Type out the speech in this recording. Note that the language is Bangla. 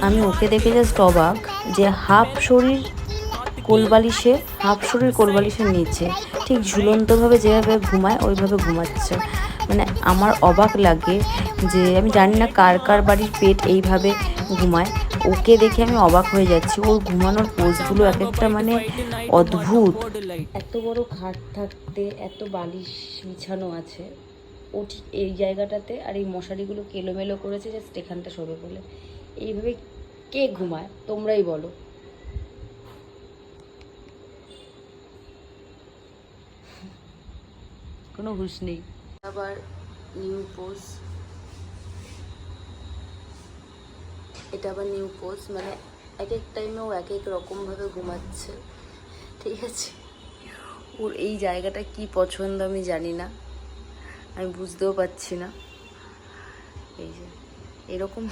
আমি ওকে দেখে জাস্ট অবাক যে হাফ শরীর কোলবালিশের নিচে ঠিক ঝুলন্তভাবে যেভাবে ঘুমায় ওইভাবে ঘুমাচ্ছে। মানে আমার অবাক লাগে যে আমি জানি না কার কার বাড়ির পেট এইভাবে ঘুমায়। ওকে দেখে আমি অবাক হয়ে যাচ্ছি, ওর ঘুমানোর পোজগুলো এক একটা মানে অদ্ভুত। এত বড় খাট থাকতে এত বালিশ বিছানো আছে, ও ঠিক এই জায়গাটাতে আর এই মশারিগুলো এলোমেলো করেছে জাস্ট এখানটা শোবে বলে। এইভাবে কে ঘুমায় তোমরাই বলো। কোনো হুঁশ নেই। আবার নিউ পোজ, এটা আবার নিউ পোজ, মানে এক এক টাইমে ও এক এক রকমভাবে ঘুমাচ্ছে। ঠিক আছে, ওর এই জায়গাটা কি পছন্দ আমি জানি না, আমি বুঝতেও পারছি না। এই যে এরকম